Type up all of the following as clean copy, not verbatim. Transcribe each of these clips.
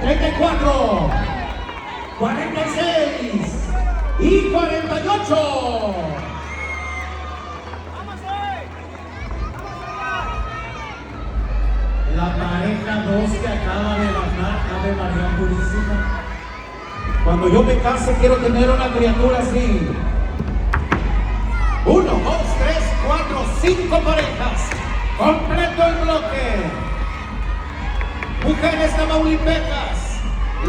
34, 46 y 48. La pareja 2 que acaba de bajar, Ave María Purísima. Cuando yo me case quiero tener una criatura así. 1, 2, 3, 4, 5 parejas. Completo el bloque. Mujeres tamaulipecas,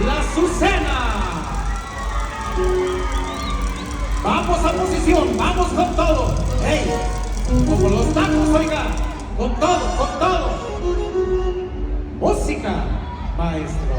la Azucena. Vamos a posición, vamos con todo. Hey, como los tacos, oiga, con todo, con todo. Música, maestro.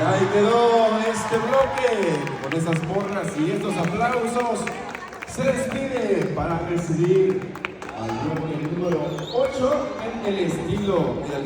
Ahí quedó este bloque con esas morras y estos aplausos. Se despide para recibir al bloque número 8 en el estilo de